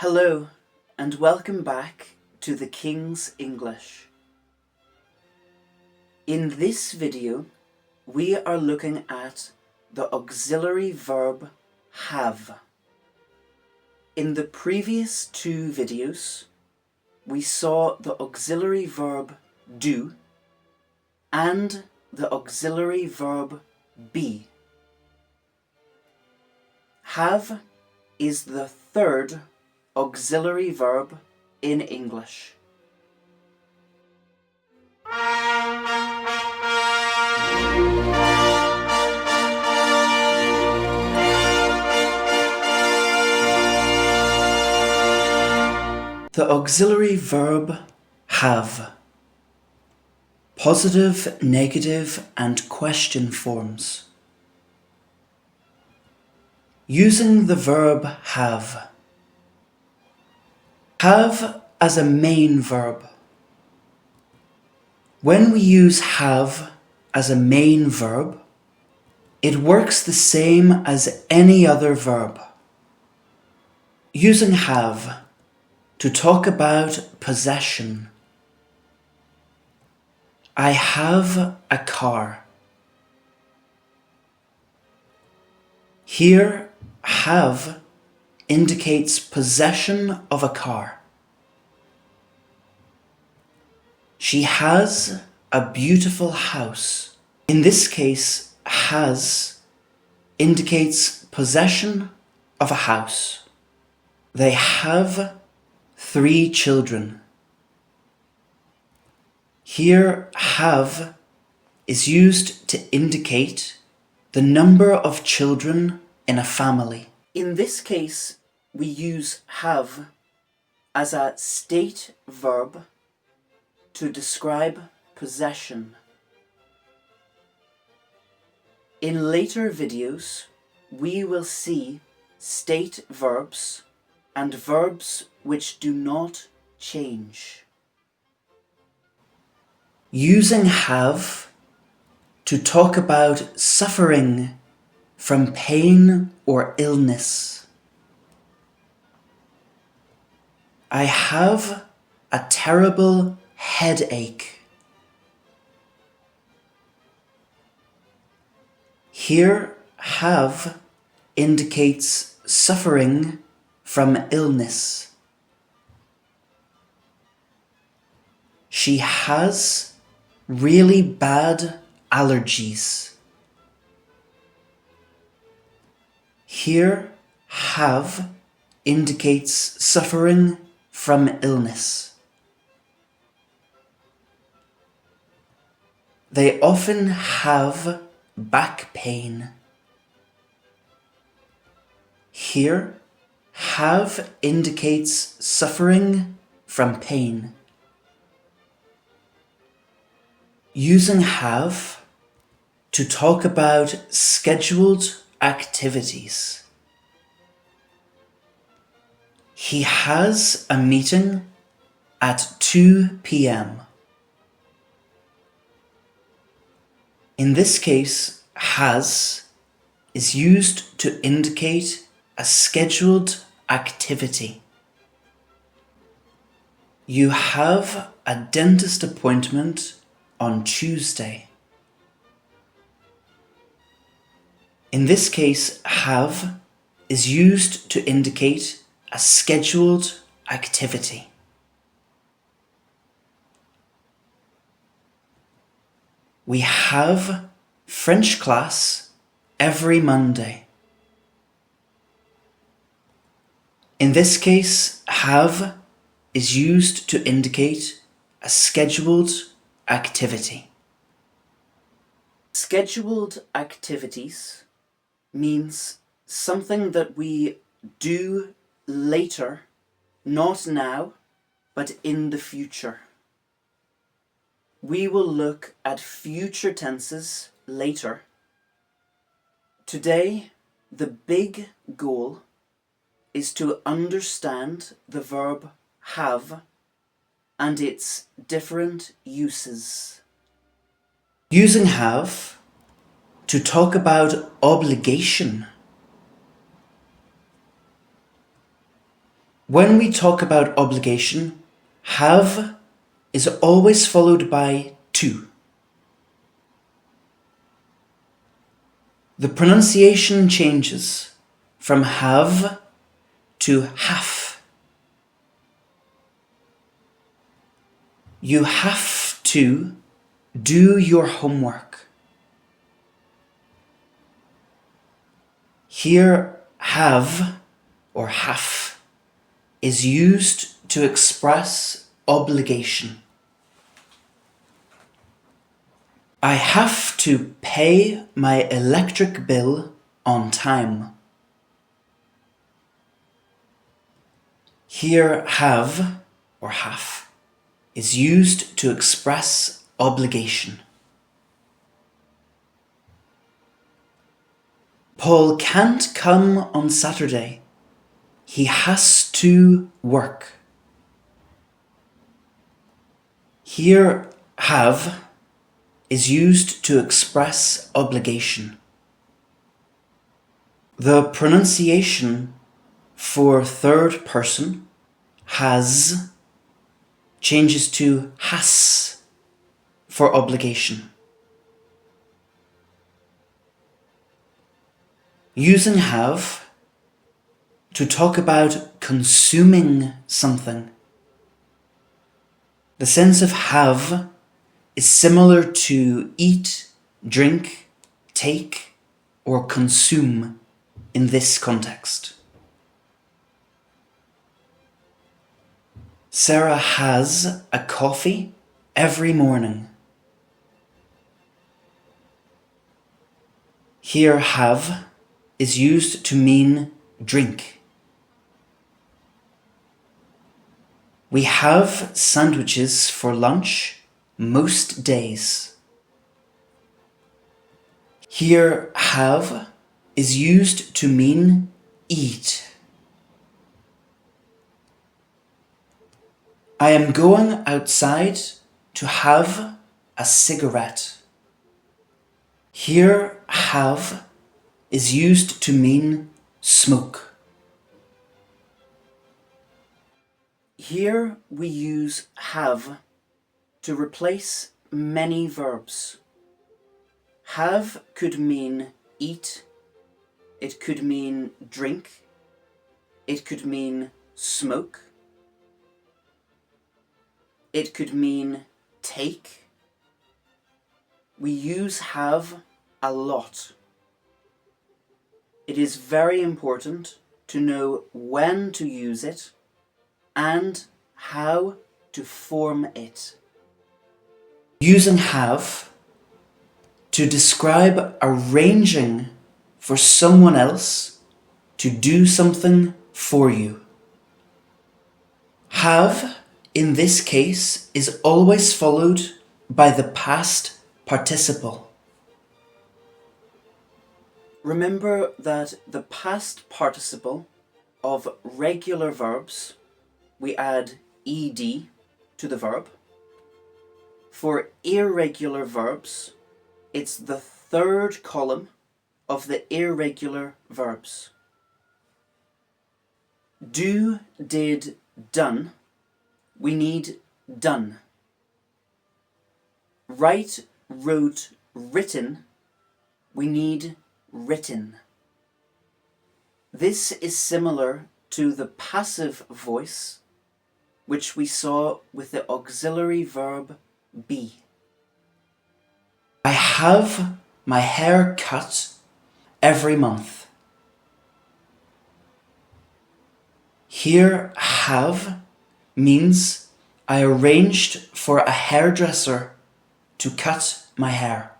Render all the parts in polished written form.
Hello and welcome back to the King's English. In this video, we are looking at the auxiliary verb have. In the previous two videos, we saw the auxiliary verb do and the auxiliary verb be. Have is the third auxiliary verb in English. The auxiliary verb have. Positive, negative, and question forms. Using the verb have. Have as a main verb. When we use have as a main verb, it works the same as any other verb. Using have to talk about possession. I have a car. Here, have indicates possession of a car. She has a beautiful house. In this case, has indicates possession of a house. They have 3 children. Here, have is used to indicate the number of children in a family. In this case, we use have as a state verb to describe possession. In later videos, we will see state verbs and verbs which do not change. Using have to talk about suffering from pain or illness. I have a terrible headache. Here, have indicates suffering from illness. She has really bad allergies. Here, have indicates suffering from illness. They often have back pain. Here, have indicates suffering from pain. Using have to talk about scheduled activities. He has a meeting at 2 p.m. In this case, has is used to indicate a scheduled activity. You have a dentist appointment on Tuesday. In this case, have is used to indicate a scheduled activity. We have French class every Monday. In this case, have is used to indicate a scheduled activity. Scheduled activities means something that we do later, not now, but in the future. We will look at future tenses later. Today, the big goal is to understand the verb have and its different uses. Using have to talk about obligation. When we talk about obligation, have is always followed by to. The pronunciation changes from have to have. You have to do your homework. Here, have or have is used to express obligation. I have to pay my electric bill on time. Here, have or have is used to express obligation. Paul can't come on Saturday. He has to work. Here, have is used to express obligation. The pronunciation for third person, has, changes to has for obligation. Using have to talk about consuming something. The sense of have is similar to eat, drink, take, or consume in this context. Sarah has a coffee every morning. Here, have is used to mean drink. We have sandwiches for lunch most days. Here, have is used to mean eat. I am going outside to have a cigarette. Here, have is used to mean smoke. Here we use have to replace many verbs. Have could mean eat, it could mean drink, it could mean smoke, it could mean take. We use have a lot. It is very important to know when to use it and how to form it. Using have to describe arranging for someone else to do something for you. Have, in this case, is always followed by the past participle. Remember that the past participle of regular verbs, we add ed to the verb. For irregular verbs, it's the third column of the irregular verbs. Do, did, done, we need done. Write, wrote, written, we need written. This is similar to the passive voice, which we saw with the auxiliary verb be. I have my hair cut every month. Here, have means I arranged for a hairdresser to cut my hair.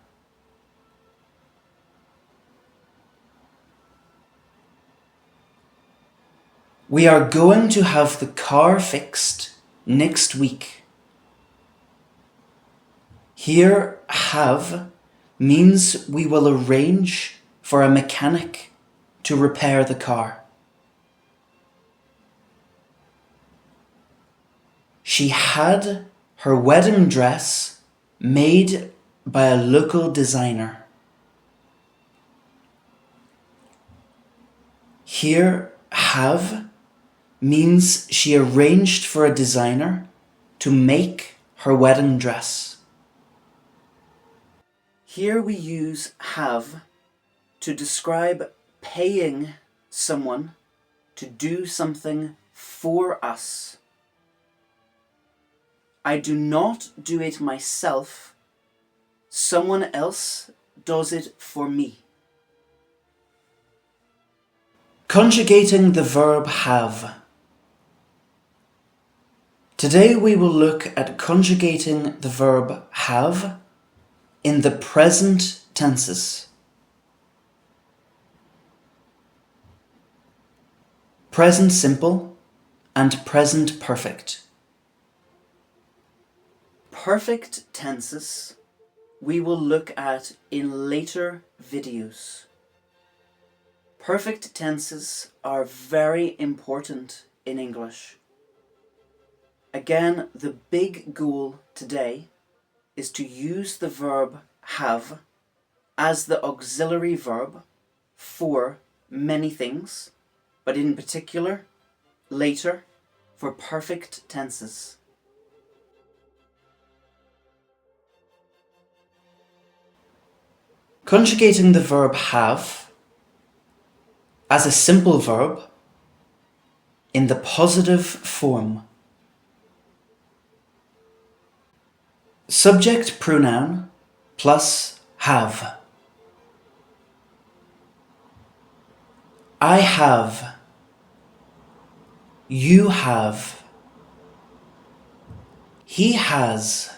We are going to have the car fixed next week. Here, have means we will arrange for a mechanic to repair the car. She had her wedding dress made by a local designer. Here, have means she arranged for a designer to make her wedding dress. Here we use have to describe paying someone to do something for us. I do not do it myself. Someone else does it for me. Conjugating the verb have. Today we will look at conjugating the verb have in the present tenses. Present simple and present perfect. Perfect tenses we will look at in later videos. Perfect tenses are very important in English. Again, the big goal today is to use the verb have as the auxiliary verb for many things, but in particular, later, for perfect tenses. Conjugating the verb have as a simple verb in the positive form. Subject pronoun plus have. I have. You have. He has.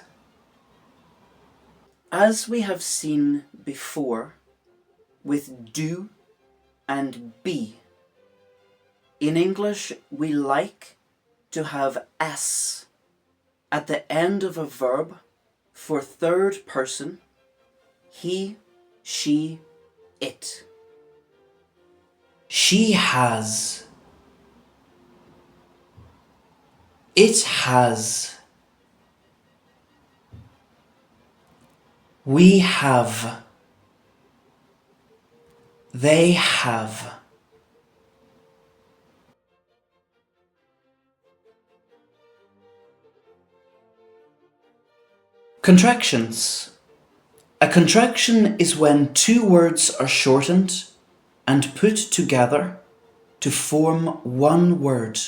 As we have seen before with do and be, in English we like to have s at the end of a verb for third person, he, she, it. She has. It has. We have. They have. Contractions. A contraction is when two words are shortened and put together to form one word.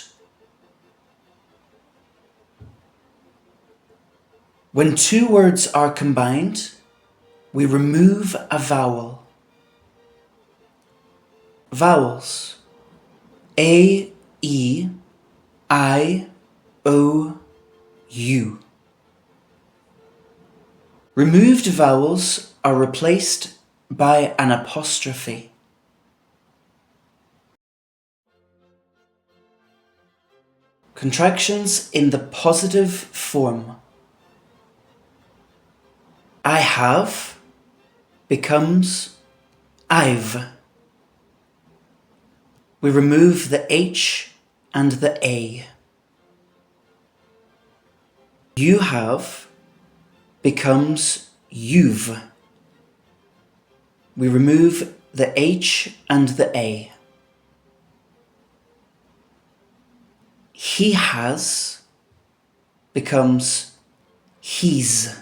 When two words are combined, we remove a vowel. Vowels: A, E, I, O, U. Removed vowels are replaced by an apostrophe. Contractions in the positive form. I have becomes I've. We remove the H and the A. You have becomes you've. We remove the H and the A. He has becomes he's.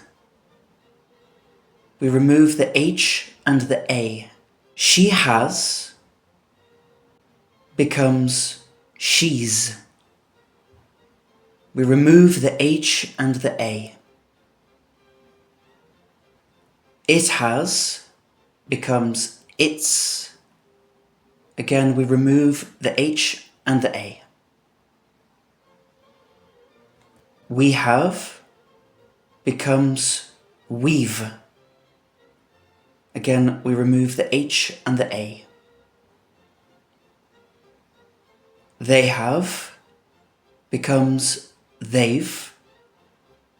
We remove the H and the A. She has becomes she's. We remove the H and the A. It has becomes its. Again, we remove the H and the A. We have becomes we've. Again, we remove the H and the A. They have becomes they've.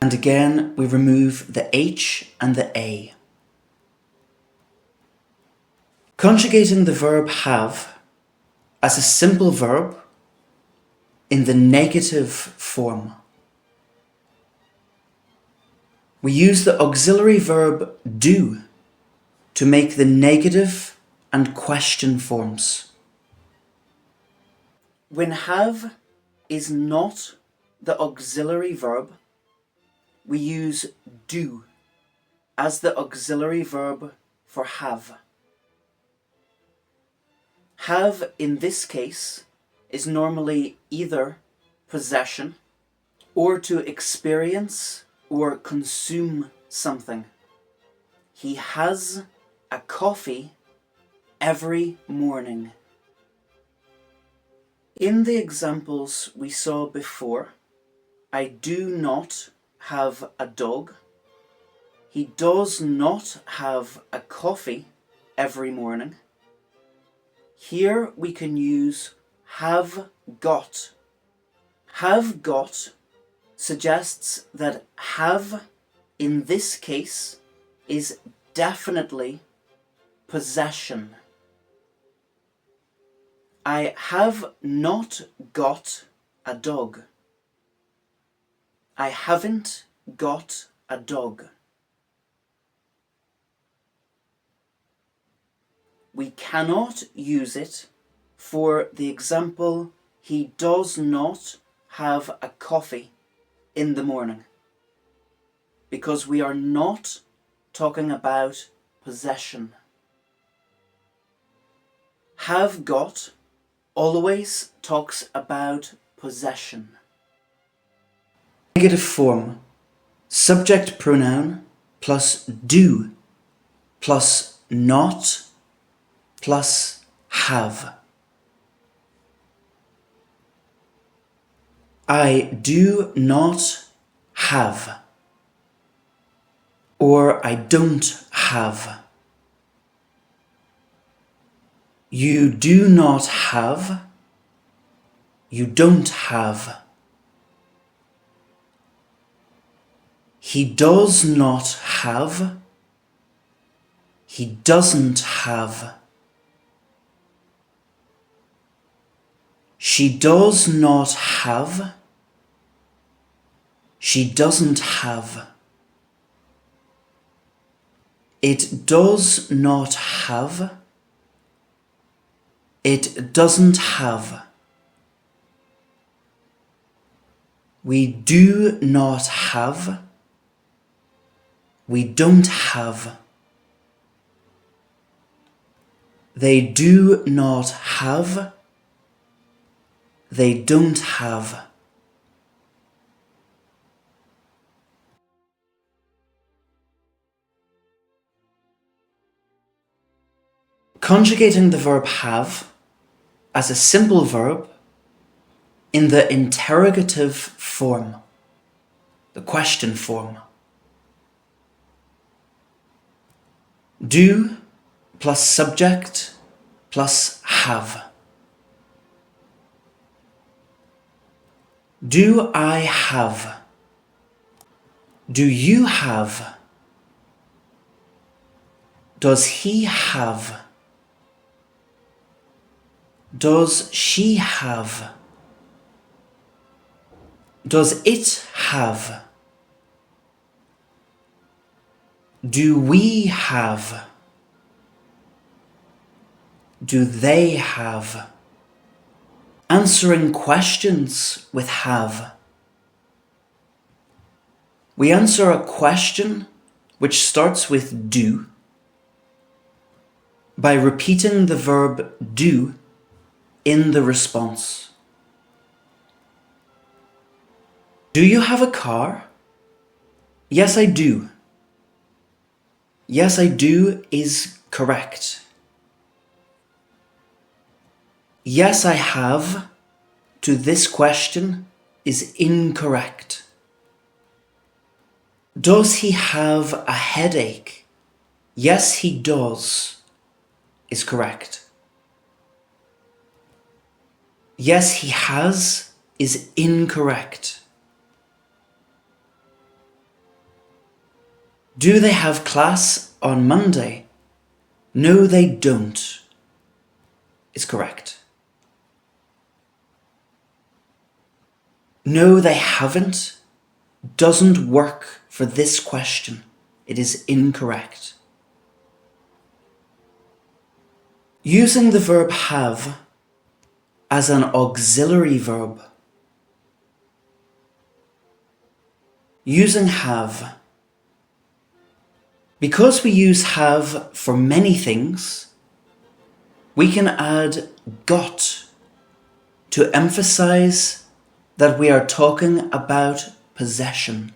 And again, we remove the H and the A. Conjugating the verb have as a simple verb in the negative form. We use the auxiliary verb do to make the negative and question forms. When have is not the auxiliary verb, we use do as the auxiliary verb for have. Have, in this case, is normally either possession or to experience or consume something. He has a coffee every morning. In the examples we saw before, I do not have a dog. He does not have a coffee every morning. Here we can use have got. Have got suggests that have, in this case, is definitely possession. I have not got a dog. I haven't got a dog. We cannot use it for the example, he does not have a coffee in the morning, because we are not talking about possession. Have got always talks about possession. Negative form, subject pronoun plus do plus not plus have. I do not have, or I don't have. You do not have, you don't have. He does not have, he doesn't have. She does not have, she doesn't have. It does not have, it doesn't have. We do not have, we don't have. They do not have, they don't have. Conjugating the verb have as a simple verb in the interrogative form, the question form. Do plus subject plus have. Do I have? Do you have? Does he have? Does she have? Does it have? Do we have? Do they have? Answering questions with have. We answer a question which starts with do by repeating the verb do in the response. Do you have a car? Yes, I do. Yes, I do is correct. Yes, I have to this question is incorrect. Does he have a headache? Yes, he does is correct. Yes, he has is incorrect. Do they have class on Monday? No, they don't is correct. No, they haven't doesn't work for this question. It is incorrect. Using the verb have as an auxiliary verb Using have. Because we use have for many things, we can add got to emphasize that we are talking about possession.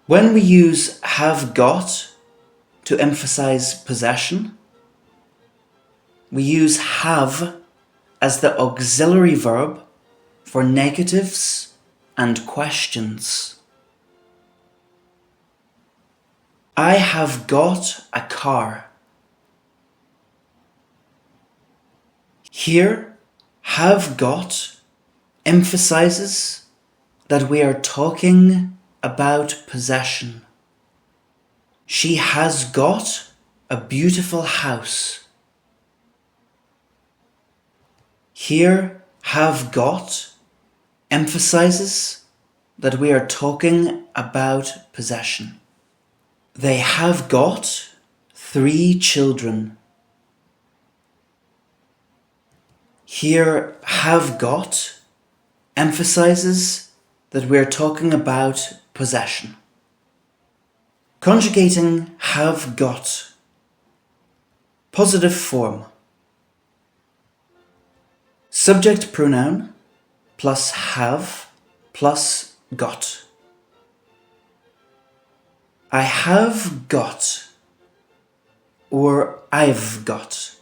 When we use have got to emphasize possession, we use have as the auxiliary verb for negatives and questions. I have got a car. Here, have got emphasizes that we are talking about possession. She has got a beautiful house. Here, have got emphasizes that we are talking about possession. They have got 3 children. Here, have got emphasizes that we are talking about possession. Conjugating have got. Positive form. Subject pronoun plus have plus got. I have got, or I've got.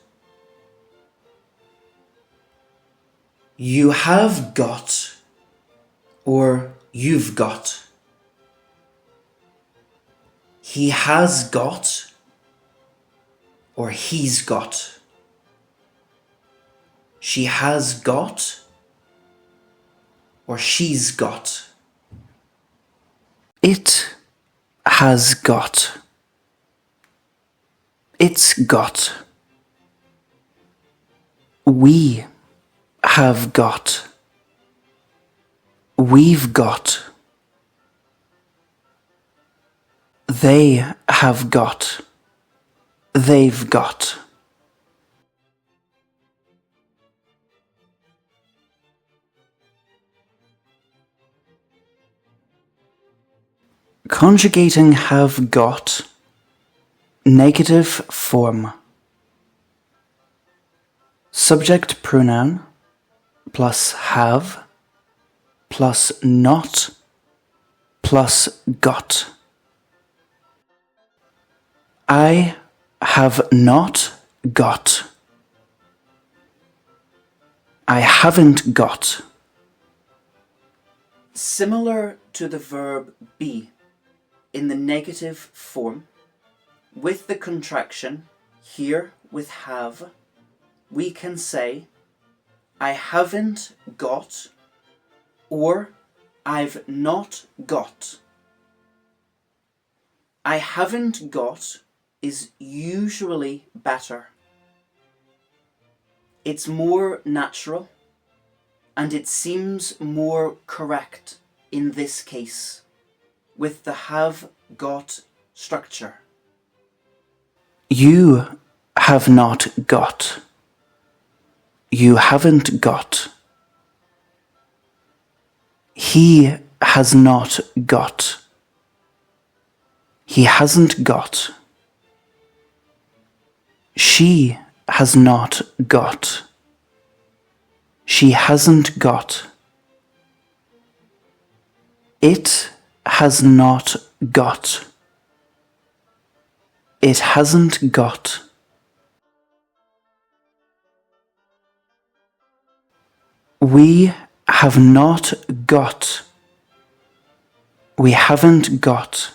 You have got, or you've got. He has got, or he's got. She has got, or she's got. It has got. It's got. We have got. We've got. They have got. They've got. Conjugating have got. Negative form. Subject pronoun plus have plus not plus got. I have not got. I haven't got. Similar to the verb be in the negative form, with the contraction here with have, we can say I haven't got or I've not got. I haven't got is usually better. It's more natural and it seems more correct in this case with the have got structure. You have not got. You haven't got. He has not got. He hasn't got. She has not got. She hasn't got. It has not got. It hasn't got. We have not got. We haven't got.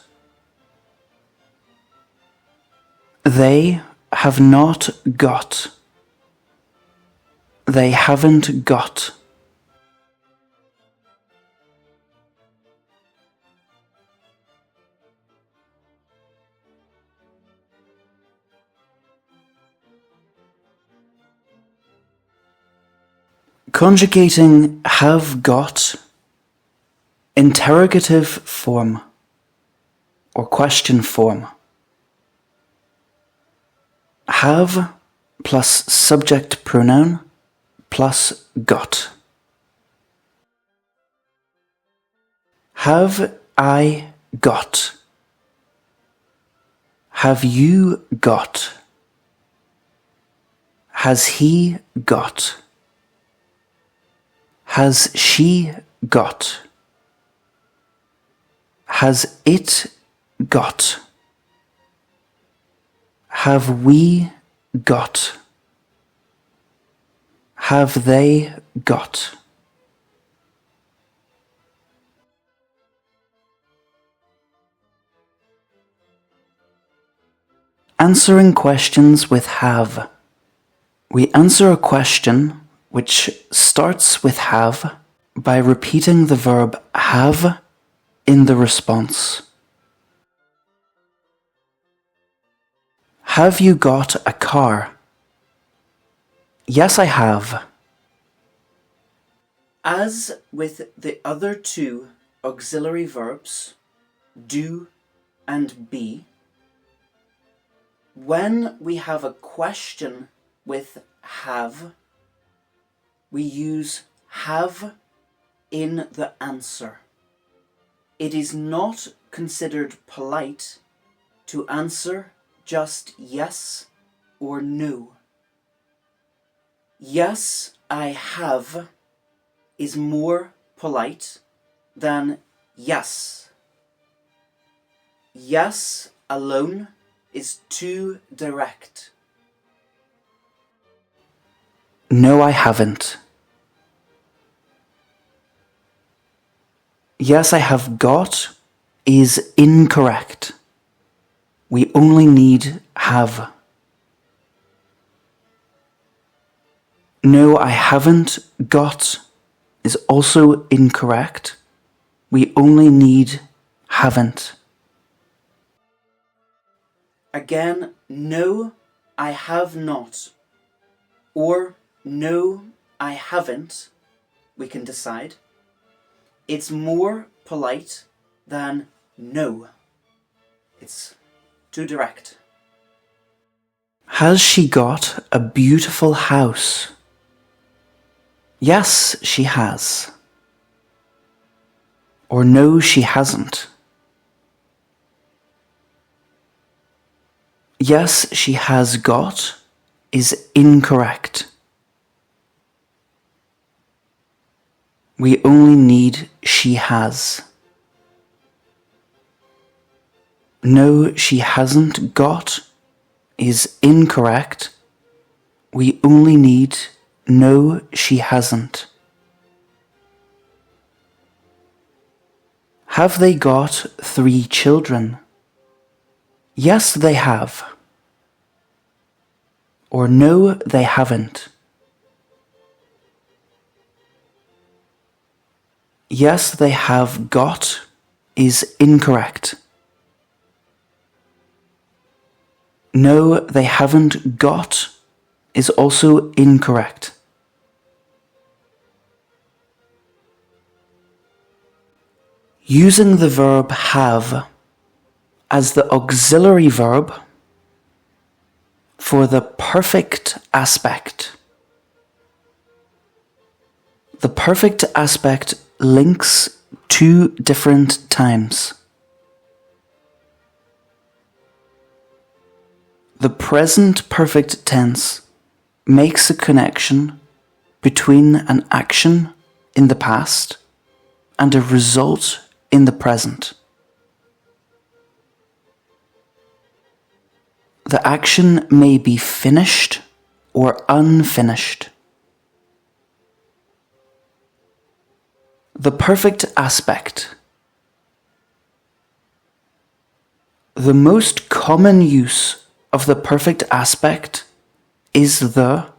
They have not got. They haven't got. Conjugating have got, interrogative form or question form. Have plus subject pronoun plus got. Have I got? Have you got? Has he got? Has she got? Has it got? Have we got? Have they got? Answering questions with have. We answer a question which starts with have by repeating the verb have in the response. Have you got a car? Yes, I have. As with the other two auxiliary verbs, do and be, when we have a question with have, we use have in the answer. It is not considered polite to answer just yes or no. Yes, I have is more polite than yes. Yes alone is too direct. No, I haven't. Yes, I have got is incorrect. We only need have. No, I haven't got is also incorrect. We only need haven't. Again, no, I have not, or no, I haven't, we can decide. It's more polite than no. It's too direct. Has she got a beautiful house? Yes, she has. Or no, she hasn't. Yes, she has got is incorrect. We only need she has. No, she hasn't got is incorrect. We only need no, she hasn't. Have they got 3 children? Yes, they have. Or no, they haven't. Yes, they have got is incorrect. No, they haven't got is also incorrect. Using the verb have as the auxiliary verb for the perfect aspect. The perfect aspect links 2 different times. The present perfect tense makes a connection between an action in the past and a result in the present. The action may be finished or unfinished. The perfect aspect. The most common use of the perfect aspect is the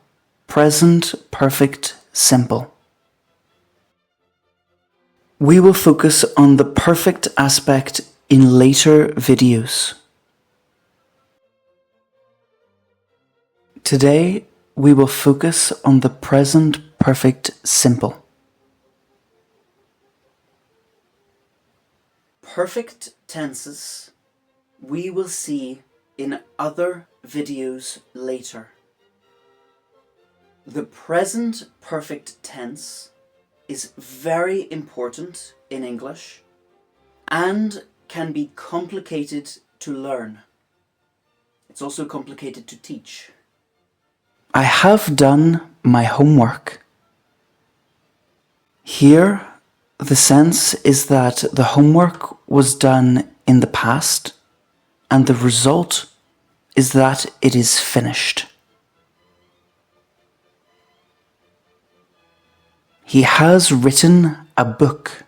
present perfect simple. We will focus on the perfect aspect in later videos. Today, we will focus on the present perfect simple. Perfect tenses we will see in other videos later. The present perfect tense is very important in English and can be complicated to learn. It's also complicated to teach. I have done my homework. Here, the sense is that the homework was done in the past, and the result is that it is finished. He has written a book.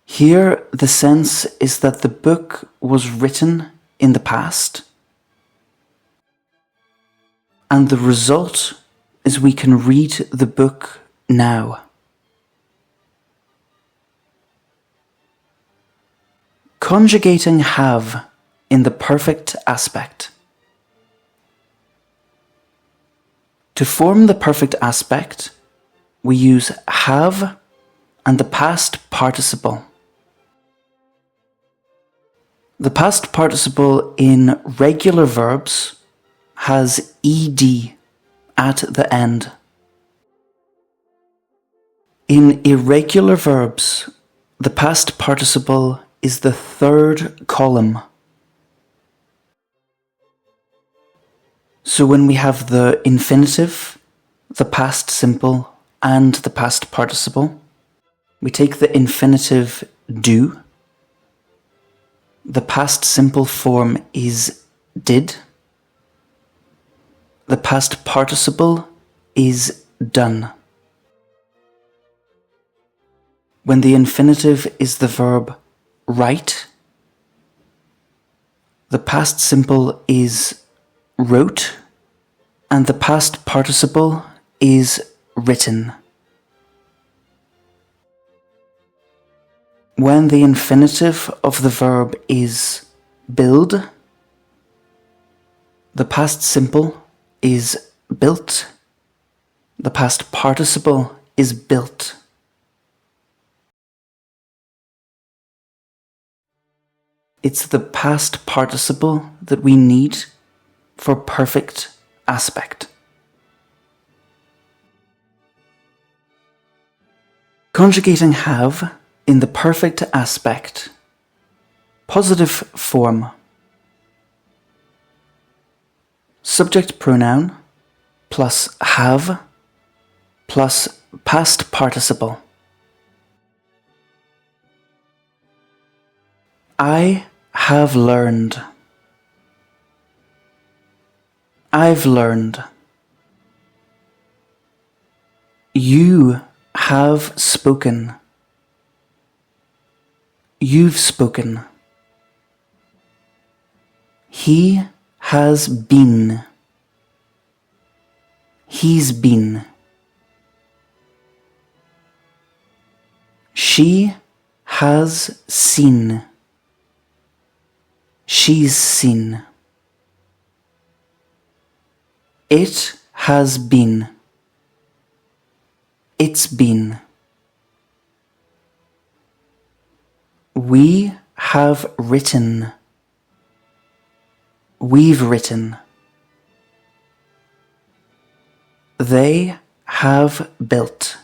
Here, the sense is that the book was written in the past, and the result is we can read the book now. Conjugating have in the perfect aspect. To form the perfect aspect, we use have and the past participle. The past participle in regular verbs has ed at the end. In irregular verbs, the past participle is the third column. So when we have the infinitive, the past simple, and the past participle, we take the infinitive do. The past simple form is did. The past participle is done. When the infinitive is the verb write, the past simple is wrote, and the past participle is written. When the infinitive of the verb is build, the past simple is built, the past participle is built. It's the past participle that we need for perfect aspect. Conjugating have in the perfect aspect. Positive form. Subject pronoun plus have plus past participle. I have learned. I've learned. You have spoken. You've spoken. He has been. He's been. She has seen. She's seen. It has been. It's been. We have written. We've written. They have built.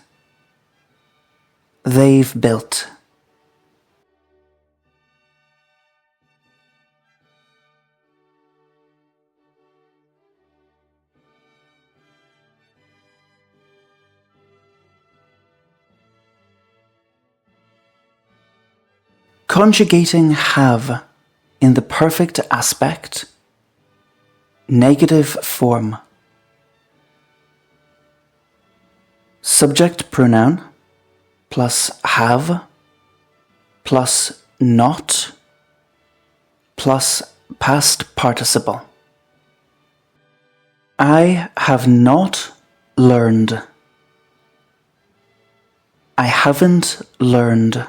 They've built. Conjugating have in the perfect aspect. Negative form. Subject pronoun plus have plus not plus past participle. I have not learned. I haven't learned.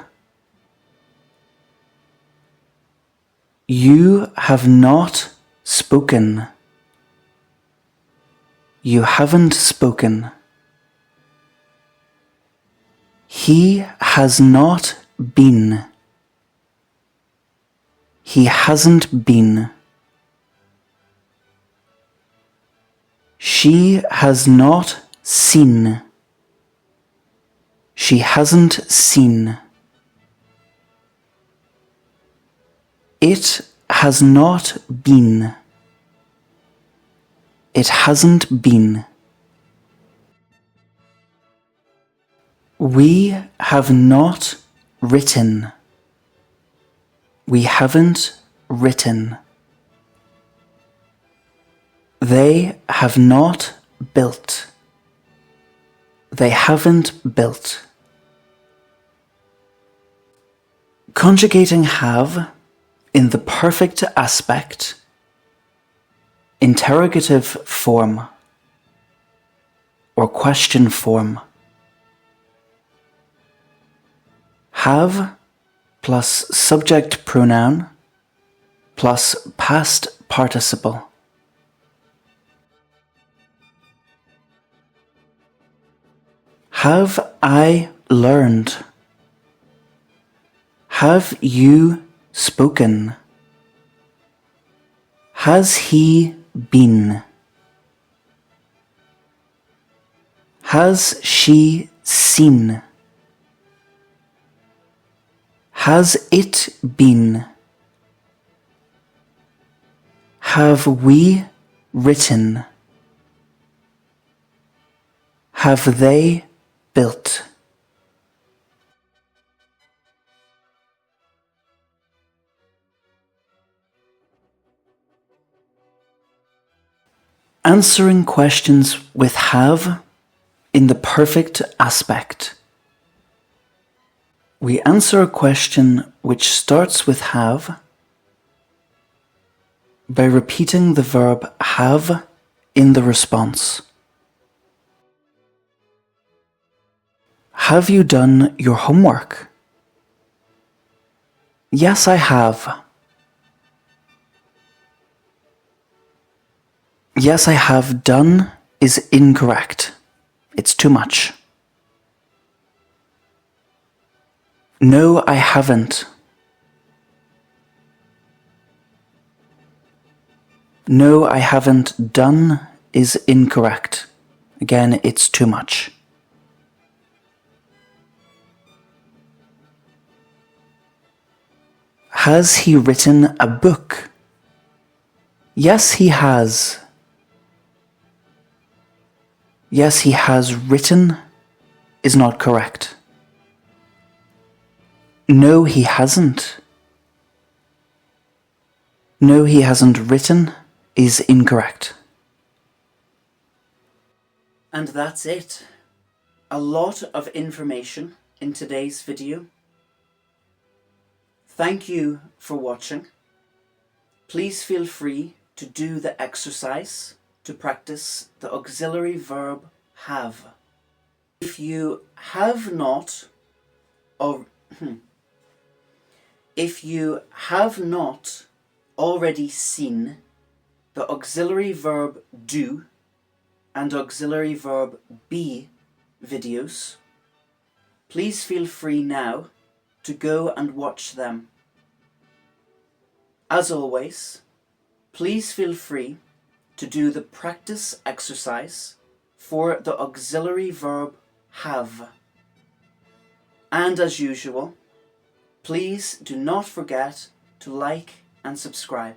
You have not spoken. You haven't spoken. He has not been. He hasn't been. She has not seen. She hasn't seen. It has not been. It hasn't been. We have not written. We haven't written. They have not built. They haven't built. Conjugating have in the perfect aspect, interrogative form, or question form. Have plus subject pronoun plus past participle. Have I learned? Have you spoken? Has he been? Has she seen? Has it been? Have we written? Have they built? Answering questions with have in the perfect aspect. We answer a question which starts with have by repeating the verb have in the response. Have you done your homework? Yes, I have. Yes, I have done is incorrect. It's too much. No, I haven't. No, I haven't done is incorrect. Again, it's too much. Has he written a book? Yes, he has. Yes, he has written is not correct. No, he hasn't. No, he hasn't written is incorrect. And that's it. A lot of information in today's video. Thank you for watching. Please feel free to do the exercise to practice the auxiliary verb have. If you have not already seen the auxiliary verb do and auxiliary verb be videos, please feel free now to go and watch them. As always, please feel free to do the practice exercise for the auxiliary verb have. And as usual, please do not forget to like and subscribe.